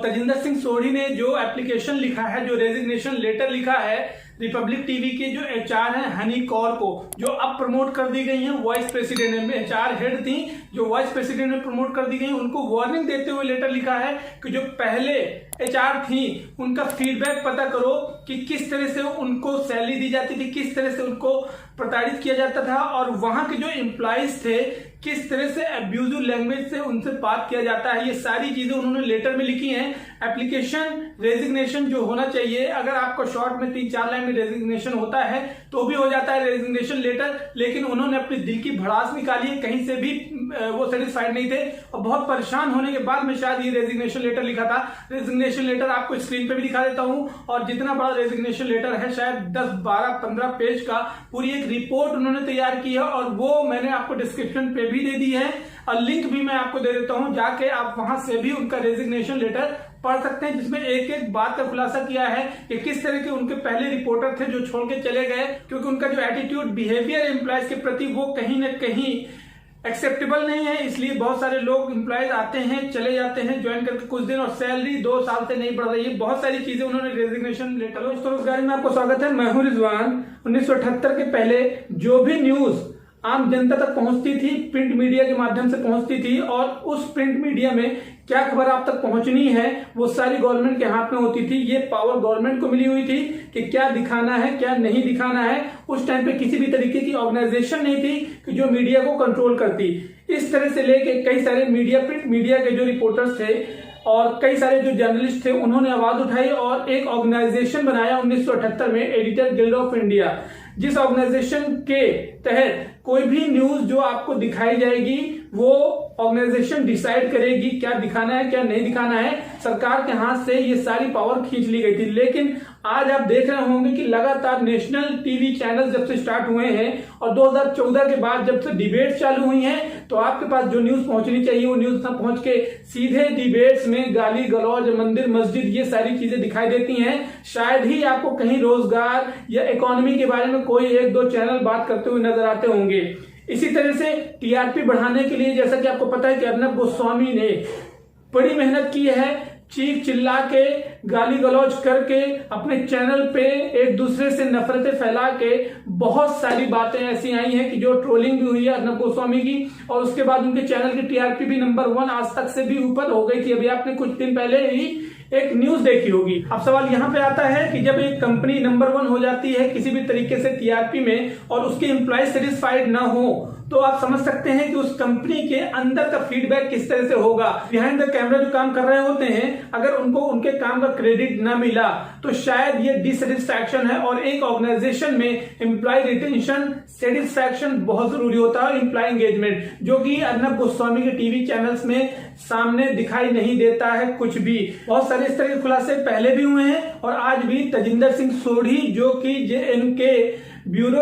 तजिंदर सिंह सोढ़ी ने जो एप्लीकेशन लिखा है, जो रेजिग्नेशन लेटर लिखा है रिपब्लिक टीवी के जो एचआर हैं हनी कौर को, जो अब प्रमोट कर दी गई हैं वाइस प्रेसिडेंट में, एचआर हेड थी जो वाइस प्रेसिडेंट में प्रमोट कर दी गई, उनको वार्निंग देते हुए लेटर लिखा है कि जो पहले एचआर थी उनका फीडबैक पता करो कि किस तरह से उनको सैलरी दी जाती थी, किस तरह से उनको प्रताड़ित किया जाता था और वहां के जो एम्प्लॉइज थे किस तरह से अब्यूजिव लैंग्वेज से उनसे बात किया जाता है। ये सारी चीजें उन्होंने लेटर में लिखी हैं। एप्लीकेशन रेजिग्नेशन जो होना चाहिए, अगर आपको शॉर्ट में 3-4 लाइन में रेजिग्नेशन होता है तो भी हो जाता है रेजिग्नेशन लेटर, लेकिन उन्होंने अपनी दिल की भड़ास निकाली है, कहीं से भी वो सेटिस्फाइड नहीं थे और बहुत परेशान होने के बाद में शायद ये रेजिग्नेशन लेटर लिखा था। रेजिग्नेशन लेटर आपको स्क्रीन पे भी दिखा देता हूं, और जितना बड़ा रेजिग्नेशन लेटर है, शायद 10, 12, 15 पेज का पूरी एक रिपोर्ट उन्होंने तैयार की है और वो मैंने आपको डिस्क्रिप्शन पे भी दे दी है और लिंक भी मैं आपको दे देता हूं, जाके आप वहां से भी उनका रेजिग्नेशन लेटर पढ़ सकते हैं, जिसमें एक एक बात का खुलासा किया है कि किस तरह के उनके पहले रिपोर्टर थे जो छोड़ के चले गए, क्योंकि उनका जो एटीट्यूड बिहेवियर एम्प्लॉयज के प्रति वो कहीं ना कहीं एक्सेप्टेबल नहीं है। इसलिए बहुत सारे लोग एम्प्लॉयज आते हैं, चले जाते हैं ज्वाइन करके कुछ दिन और सैलरी 2 साल से नहीं बढ़ रही है। बहुत सारी चीजें उन्होंने रेजिग्नेशन लेटर। दोस्तों में आपको स्वागत है, मैं हूं रिजवान। 1978 के पहले जो भी न्यूज आम जनता तक पहुंचती थी प्रिंट मीडिया के माध्यम से पहुंचती थी, और उस प्रिंट मीडिया में क्या खबर आप तक पहुंचनी है वो सारी गवर्नमेंट के हाथ में होती थी। ये पावर गवर्नमेंट को मिली हुई थी कि क्या दिखाना है क्या नहीं दिखाना है। उस टाइम पे किसी भी तरीके की ऑर्गेनाइजेशन नहीं थी कि जो मीडिया को कंट्रोल करती। इस तरह से लेके कई सारे मीडिया, प्रिंट मीडिया के जो रिपोर्टर्स थे और कई सारे जो जर्नलिस्ट थे, उन्होंने आवाज उठाई और एक ऑर्गेनाइजेशन बनाया 1978 में, एडिटर गिल्ड ऑफ इंडिया, जिस ऑर्गेनाइजेशन के तहत कोई भी न्यूज जो आपको दिखाई जाएगी वो ऑर्गेनाइजेशन डिसाइड करेगी क्या दिखाना है क्या नहीं दिखाना है। सरकार के हाथ से ये सारी पावर खींच ली गई थी। लेकिन आज आप देख रहे होंगे कि लगातार नेशनल टीवी चैनल जब से स्टार्ट हुए हैं और 2014 के बाद जब से डिबेट चालू हुई हैं, तो आपके पास जो न्यूज पहुंचनी चाहिए वो न्यूज ना पहुंच के सीधे डिबेट्स में गाली गलौज, मंदिर मस्जिद, ये सारी चीजें दिखाई देती हैं। शायद ही आपको कहीं रोजगार या इकोनॉमी के बारे में कोई 1-2 चैनल बात करते हुए नजर आते होंगे। इसी तरह से टीआरपी बढ़ाने के लिए जैसा कि आपको पता है कि अर्नब गोस्वामी ने बड़ी मेहनत की है, चीख चिल्ला के, गाली गलौज करके, अपने चैनल पे एक दूसरे से नफरतें फैला के बहुत सारी बातें ऐसी आई हैं कि जो ट्रोलिंग भी हुई है अर्नब गोस्वामी की, और उसके बाद उनके चैनल की टीआरपी भी नंबर 1 आज तक से भी ऊपर हो गई थी। अभी आपने कुछ दिन पहले ही एक न्यूज देखी होगी। अब सवाल यहां पे आता है कि जब एक कंपनी नंबर 1 हो जाती है किसी भी तरीके से टीआरपी में और उसके एम्प्लॉय सेटिस्फाइड ना हो, तो आप समझ सकते हैं कि उस कंपनी के अंदर का फीडबैक किस तरह से होगा। बिहाइंड द कैमरा जो काम कर रहे होते हैं, अगर उनको उनके काम का क्रेडिट ना मिला तो शायद ये डिससेटिस्फैक्शन है। और एक ऑर्गेनाइजेशन में एम्प्लॉय रिटेंशन, सेटिस्फैक्शन बहुत जरूरी होता है, एम्प्लॉय एंगेजमेंट, जो कि अर्नब गोस्वामी के टीवी चैनल्स में सामने दिखाई नहीं देता है कुछ भी। बहुत सारे इस तरह के खुलासे पहले भी हुए हैं और आज भी तजिंदर सिंह सोढ़ी जो कि JNK ब्यूरो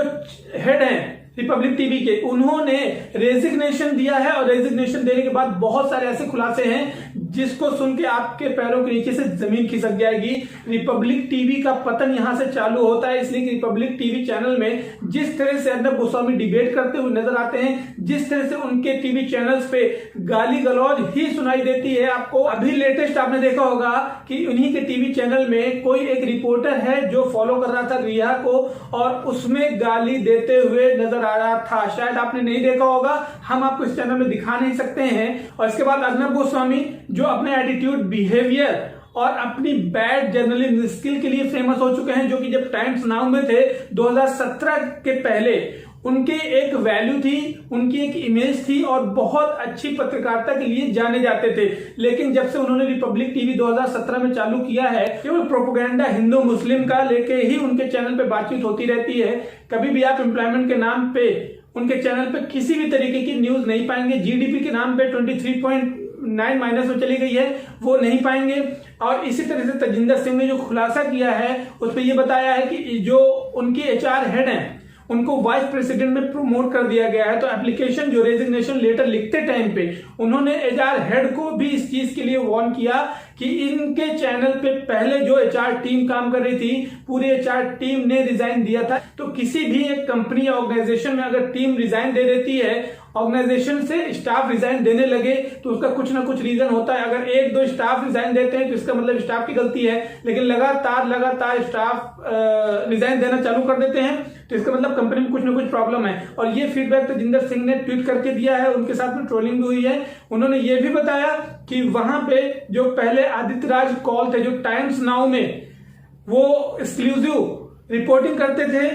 हेड हैं रिपब्लिक टीवी के, उन्होंने रेजिग्नेशन दिया है और रेजिग्नेशन देने के बाद बहुत सारे ऐसे खुलासे हैं जिसको सुन के आपके पैरों के नीचे से जमीन खिसक जाएगी। रिपब्लिक टीवी का पतन यहां से चालू होता है, इसलिए कि रिपब्लिक टीवी चैनल में जिस तरह से अर्नब गोस्वामी डिबेट करते हुए नजर आते हैं, जिस तरह से उनके टीवी चैनल्स पे गाली गलौज ही सुनाई देती है आपको। अभी लेटेस्ट आपने देखा होगा कि उन्हीं के टीवी चैनल में कोई एक रिपोर्टर है जो फॉलो कर रहा था रिया को और उसमें गाली देते हुए नजर आ रहा था। शायद आपने नहीं देखा होगा, हम आपको इस चैनल में दिखा नहीं सकते हैं। और इसके बाद अर्नब गोस्वामी जो अपने एटीट्यूड, बिहेवियर और अपनी बैड जर्नलिज्म स्किल के लिए फेमस हो चुके हैं, जो कि जब टाइम्स नाउ में थे 2017 के पहले उनकी एक वैल्यू थी, उनकी एक इमेज थी और बहुत अच्छी पत्रकारिता के लिए जाने जाते थे। लेकिन जब से उन्होंने रिपब्लिक टीवी 2017 में चालू किया है, केवल प्रोपेगेंडा हिंदू मुस्लिम का लेके ही उनके चैनल पे बातचीत होती रहती है। कभी भी आप एम्प्लॉयमेंट के नाम पे उनके चैनल पे किसी भी तरीके की न्यूज नहीं पाएंगे। जीडीपी के नाम पे 23.9 माइनस में चली गई है, वो नहीं पाएंगे। और इसी तरह से तजिंदर सिंह ने जो खुलासा किया है उस पर यह बताया है कि जो उनकी एचआर हेड हैं उनको वाइस प्रेसिडेंट में प्रमोट कर दिया गया है। तो एप्लीकेशन जो रेजिग्नेशन लेटर लिखते टाइम पे उन्होंने एचआर हेड को भी इस चीज के लिए वार्न किया कि इनके चैनल पे पहले जो एचआर टीम काम कर रही थी, पूरी एचआर टीम ने रिजाइन दिया था। तो किसी भी एक कंपनी या ऑर्गेनाइजेशन में अगर टीम रिजाइन दे देती है ऑर्गेनाइजेशन से स्टाफ रिजाइन देने लगे तो उसका कुछ ना कुछ रीजन होता है। अगर एक दो स्टाफ रिजाइन देते हैं तो इसका मतलब स्टाफ की गलती है, लेकिन लगातार स्टाफ रिजाइन देना चालू कर देते हैं तो इसका मतलब कंपनी में कुछ ना कुछ प्रॉब्लम है। और ये फीडबैक तजिंदर सिंह ने ट्वीट करके दिया है, उनके साथ में ट्रोलिंग भी हुई है। उन्होंने ये भी बताया कि वहां पे जो पहले आदित्य राज कौल थे जो टाइम्स नाउ में वो एक्सक्लूसिव रिपोर्टिंग करते थे,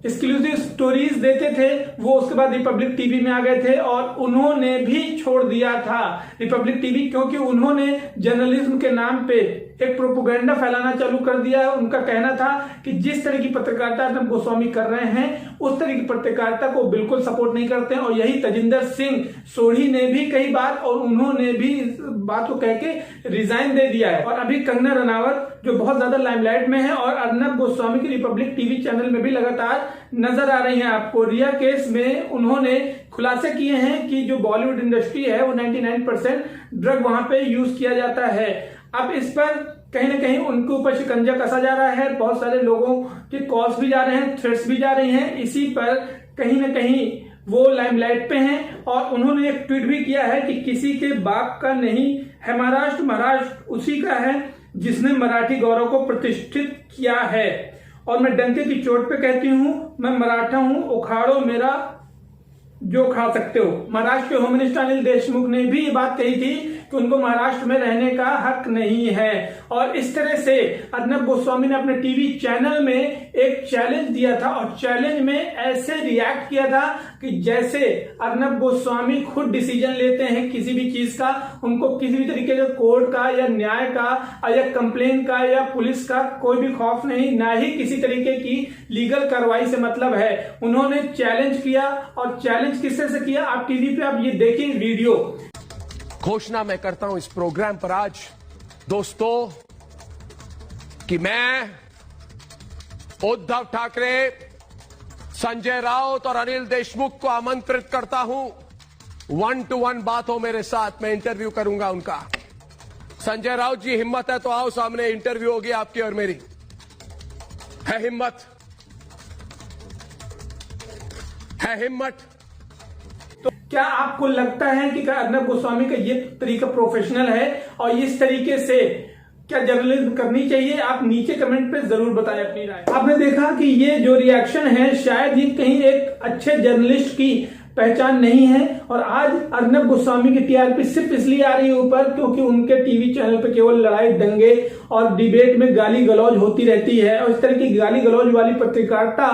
एक्सक्लूसिव स्टोरीज देते थे, वो उसके बाद रिपब्लिक टीवी में आ गए थे और उन्होंने भी छोड़ दिया था रिपब्लिक टीवी, क्योंकि उन्होंने जर्नलिज्म के नाम पे एक प्रोपेगेंडा फैलाना चालू कर दिया है। उनका कहना था कि जिस तरह की पत्रकारिता अर्नब गोस्वामी कर रहे हैं उस तरह की पत्रकारिता को बिल्कुल सपोर्ट नहीं करते हैं। और यही तजिंदर सिंह सोढ़ी ने भी कई बार और उन्होंने भी इस बात को कह के रिजाइन दे दिया है। और अभी कंगना रनावत जो बहुत ज्यादा लाइमलाइट में है और अर्नब गोस्वामी की रिपब्लिक टीवी चैनल में भी लगातार नजर आ रही हैं आपको। रिया केस में उन्होंने खुलासे किए हैं कि जो बॉलीवुड इंडस्ट्री है वो 99% ड्रग वहां पे यूज किया जाता है। अब इस पर कहीं ना कहीं उनके ऊपर शिकंजा कसा जा रहा है, बहुत सारे लोगों के कॉल्स भी जा रहे हैं, थ्रेट्स भी जा रही हैं। इसी पर कहीं ना कहीं वो लाइमलाइट पे हैं और उन्होंने एक ट्वीट भी किया है कि किसी के बाप का नहीं है महाराष्ट्र उसी का है जिसने मराठी गौरव को प्रतिष्ठित किया है। और मैं डंके की चोट पे कहती हूं, मैं मराठा हूं, उखाड़ो मेरा जो खा सकते हो। महाराष्ट्र के होम मिनिस्टर अनिल देशमुख ने भी ये बात कही थी कि उनको महाराष्ट्र में रहने का हक नहीं है। और इस तरह से अर्नब गोस्वामी ने अपने टीवी चैनल में एक चैलेंज दिया था और चैलेंज में ऐसे रिएक्ट किया था कि जैसे अर्नब गोस्वामी खुद डिसीजन लेते हैं किसी भी चीज का, उनको किसी भी तरीके के कोर्ट का या न्याय का या कंप्लेन का या पुलिस का कोई भी खौफ नहीं, ना ही किसी तरीके की लीगल कार्रवाई से मतलब है। उन्होंने चैलेंज किया और चैलेंज किससे से किया, आप टीवी पे आप ये देखिए वीडियो। घोषणा मैं करता हूं इस प्रोग्राम पर आज दोस्तों कि मैं उद्धव ठाकरे, संजय राउत और अनिल देशमुख को आमंत्रित करता हूं 1-to-1 बात हो मेरे साथ, मैं इंटरव्यू करूंगा उनका। संजय राउत जी हिम्मत है तो आओ सामने, इंटरव्यू होगी आपकी और मेरी। है हिम्मत? है हिम्मत? तो क्या आपको लगता है कि अर्नब गोस्वामी का ये तरीका प्रोफेशनल है और इस तरीके से क्या जर्नलिज्म करनी चाहिए? आप नीचे कमेंट पे जरूर बताएं अपनी राय। आपने देखा कि ये जो रिएक्शन है शायद ही कहीं एक अच्छे जर्नलिस्ट की पहचान नहीं है। और आज अर्नब गोस्वामी की टीआरपी सिर्फ इसलिए आ रही है ऊपर क्योंकि उनके टीवी चैनल पे केवल लड़ाई दंगे और डिबेट में गाली गलौज होती रहती है। और इस तरह की गाली गलौज वाली पत्रकारिता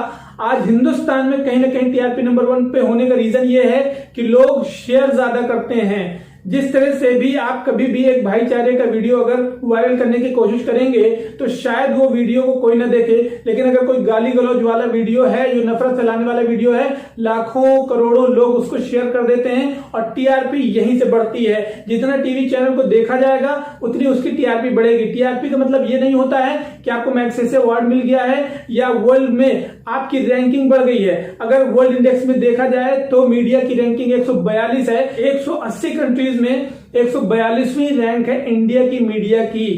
आज हिंदुस्तान में कहीं ना कहीं टीआरपी नंबर 1 पे होने का रीजन ये है कि लोग शेयर ज्यादा करते हैं। जिस तरह से भी आप कभी भी एक भाईचारे का वीडियो अगर वायरल करने की कोशिश करेंगे तो शायद वो वीडियो को कोई ना देखे, लेकिन अगर कोई गाली गलौज वाला वीडियो है, जो नफरत फैलाने वाला वीडियो है, लाखों करोड़ों लोग उसको शेयर कर देते हैं और टीआरपी यहीं से बढ़ती है। जितना टीवी चैनल को देखा जाएगा उतनी उसकी टीआरपी बढ़ेगी। टीआरपी का मतलब ये नहीं होता है कि आपको मैग्सेसे अवार्ड मिल गया है या वर्ल्ड में आपकी रैंकिंग बढ़ गई है। अगर वर्ल्ड इंडेक्स में देखा जाए तो मीडिया की रैंकिंग 142 है, 180 कंट्रीज में 142वीं रैंक है इंडिया की मीडिया की।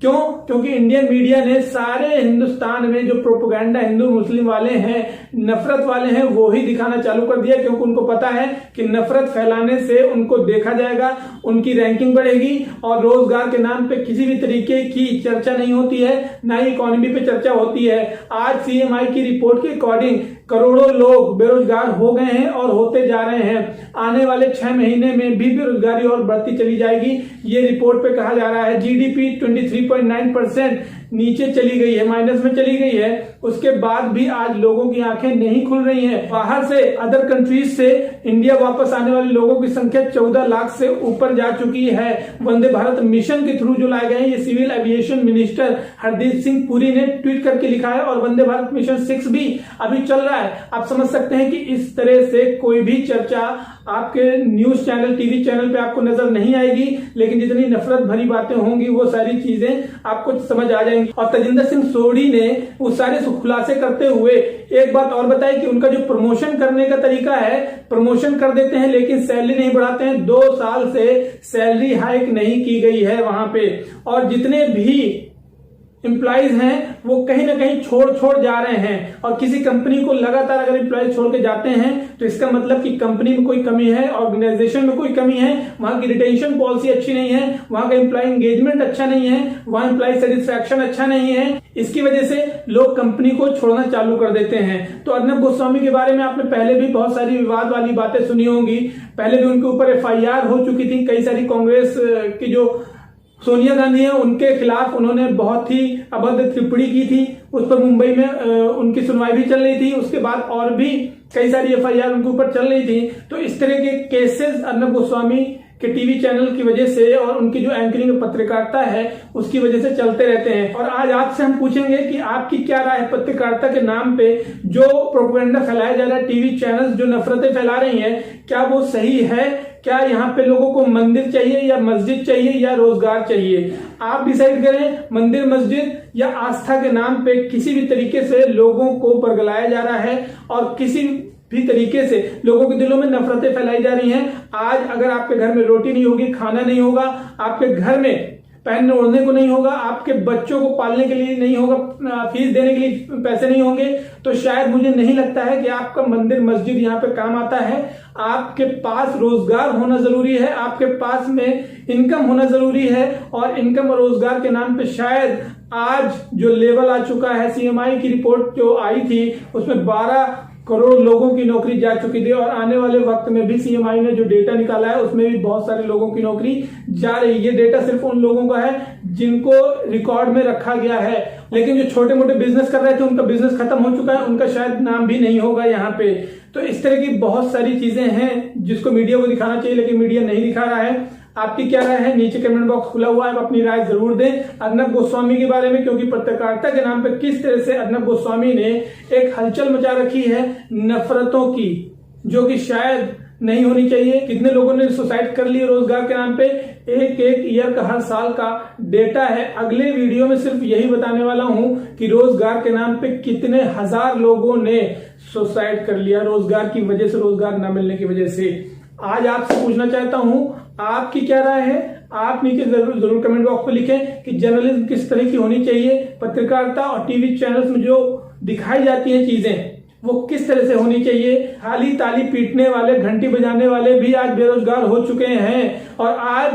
क्यों? क्योंकि इंडियन मीडिया ने सारे हिंदुस्तान में जो प्रोपेगेंडा हिंदू मुस्लिम वाले हैं, नफरत वाले हैं, वो ही दिखाना चालू कर दिया, क्योंकि उनको पता है कि नफरत फैलाने से उनको देखा जाएगा, उनकी रैंकिंग बढ़ेगी और रोजगार के नाम पे किसी भी तरीके की चर्चा नहीं होती है, ना ही इकोनॉमी पे चर्चा होती है। आज सीएमआई की रिपोर्ट के अकॉर्डिंग करोड़ों लोग बेरोजगार हो गए हैं और होते जा रहे हैं। आने वाले 6 महीने में भी बेरोजगारी और बढ़ती चली जाएगी, ये रिपोर्ट पे कहा जा रहा है। जीडीपी 23.9% नीचे चली गई है, माइनस में चली गई है। उसके बाद भी आज लोगों की आंखें नहीं खुल रही हैं। बाहर से, अदर कंट्रीज से इंडिया वापस आने वाले लोगों की संख्या 14 लाख से ऊपर जा चुकी है। वंदे भारत मिशन के थ्रू जो लाए गए हैं, ये civil aviation minister Hardeep Singh Puri ने ट्वीट करके लिखा है और वंदे भारत मिशन 6 भी अभी चल रहा है। आप समझ सकते हैं कि इस तरह से कोई भी चर्चा आपके न्यूज चैनल, टीवी चैनल पे आपको नजर नहीं आएगी, लेकिन जितनी नफरत भरी बातें होंगी वो सारी चीजें आपको समझ आ जाएंगी। और तजिंदर सिंह सोढ़ी ने उस सारे खुलासे करते हुए एक बात और बताई कि उनका जो प्रमोशन करने का तरीका है, प्रमोशन कर देते हैं लेकिन सैलरी नहीं बढ़ाते हैं। 2 साल से सैलरी हाइक नहीं की गई है वहां पे। और जितने भी एम्प्लॉइज हैं वो कहीं ना कहीं छोड़ जा रहे हैं। और किसी कंपनी को लगातार अगर एम्प्लॉइज छोड़ के जाते हैं तो इसका मतलब कि कंपनी में कोई कमी है, ऑर्गेनाइजेशन में कोई कमी है, वहां की रिटेंशन पॉलिसी अच्छी नहीं है, वहां का एम्प्लॉय एंगेजमेंट अच्छा नहीं है, वहां एम्प्लॉय सेटिस्फैक्शन अच्छा नहीं है। इसकी वजह से लोग कंपनी को छोड़ना चालू कर देते हैं। तो अर्नब गोस्वामी के बारे में आपने पहले भी बहुत सारी विवाद वाली बातें सुनी होंगी। पहले भी उनके ऊपर FIR हो चुकी थी। कई सारी कांग्रेस की जो सोनिया गांधी है उनके खिलाफ उन्होंने बहुत ही अभद्र टिप्पणी की थी। उस पर मुंबई में उनकी सुनवाई भी चल रही थी। उसके बाद और भी कई सारी FIR उनके ऊपर चल रही थी। तो इस तरह के केसेस अर्नब गोस्वामी के टीवी चैनल की वजह से और उनकी जो एंकरिंग पत्रकारिता है उसकी वजह से चलते रहते हैं। और आज आपसे हम पूछेंगे कि आपकी क्या राय है पत्रकारिता के नाम पे जो प्रोपेगेंडा फैलाया जा रहा है, टीवी चैनल्स जो नफरतें फैला रही हैं, क्या वो सही है? क्या यहाँ पे लोगों को मंदिर चाहिए या मस्जिद चाहिए या रोजगार चाहिए? आप डिसाइड करें। मंदिर, मस्जिद या आस्था के नाम पे किसी भी तरीके से लोगों को बरगलाया जा रहा है और किसी भी तरीके से लोगों के दिलों में नफरतें फैलाई जा रही हैं। आज अगर आपके घर में रोटी नहीं होगी, खाना नहीं होगा, आपके घर में पहनने ओढ़ने को नहीं होगा, आपके बच्चों को पालने के लिए नहीं होगा, फीस देने के लिए पैसे नहीं होंगे, तो शायद मुझे नहीं लगता है कि आपका मंदिर मस्जिद यहाँ पे काम आता है। आपके पास रोजगार होना जरूरी है, आपके पास में इनकम होना जरूरी है। और इनकम और रोजगार के नाम पे शायद आज जो लेवल आ चुका है, CMI की रिपोर्ट जो आई थी उसमें 12 करोड़ लोगों की नौकरी जा चुकी थी। और आने वाले वक्त में भी CMI ने जो डेटा निकाला है उसमें भी बहुत सारे लोगों की नौकरी जा रही है। ये डेटा सिर्फ उन लोगों का है जिनको रिकॉर्ड में रखा गया है। लेकिन जो छोटे मोटे बिजनेस कर रहे थे उनका बिजनेस खत्म हो चुका है, उनका शायद नाम भी नहीं होगा यहाँ पे। तो इस तरह की बहुत सारी चीजें हैं जिसको मीडिया को दिखाना चाहिए लेकिन मीडिया नहीं दिखा रहा है। आपकी क्या राय है? नीचे कमेंट बॉक्स खुला हुआ है, आप अपनी राय जरूर दें अर्नब गोस्वामी के बारे में, क्योंकि पत्रकारिता के नाम पे किस तरह से अर्नब गोस्वामी ने एक हलचल मचा रखी है नफरतों की, जो कि शायद नहीं होनी चाहिए। कितने लोगों ने सुसाइड कर लिए रोजगार के नाम पे? एक ईयर का, हर साल का डेटा है। अगले वीडियो में सिर्फ यही बताने वाला हूं कि रोजगार के नाम पे कितने हजार लोगों ने सुसाइड कर लिया रोजगार की वजह से, रोजगार न मिलने की वजह से। आज आपसे पूछना चाहता हूं आपकी क्या राय है? आप नीचे जरूर कमेंट बॉक्स में लिखें कि जर्नलिज्म किस तरह की होनी चाहिए, पत्रकारिता और टीवी चैनल्स में जो दिखाई जाती हैं चीजें वो किस तरह से होनी चाहिए। थाली ताली पीटने वाले, घंटी बजाने वाले भी आज बेरोजगार हो चुके हैं और आज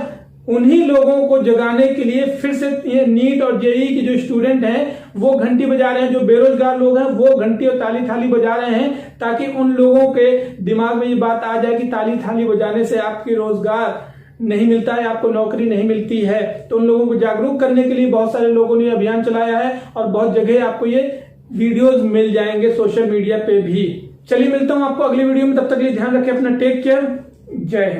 उन्हीं लोगों को जगाने के लिए फिर से ये नीट और JEE के जो स्टूडेंट हैं वो घंटी बजा रहे हैं, जो बेरोजगार लोग हैं वो घंटी और ताली थाली बजा रहे हैं, ताकि उन लोगों के दिमाग में ये बात आ जाए कि ताली थाली बजाने से आपकी रोजगार नहीं मिलता है, आपको नौकरी नहीं मिलती है। तो उन लोगों को जागरूक करने के लिए बहुत सारे लोगों ने अभियान चलाया है और बहुत जगह आपको ये वीडियोस मिल जाएंगे सोशल मीडिया पे भी। चलिए मिलता हूं आपको अगली वीडियो में, तब तक के लिए ध्यान रखें अपना, टेक केयर, जय हिंद।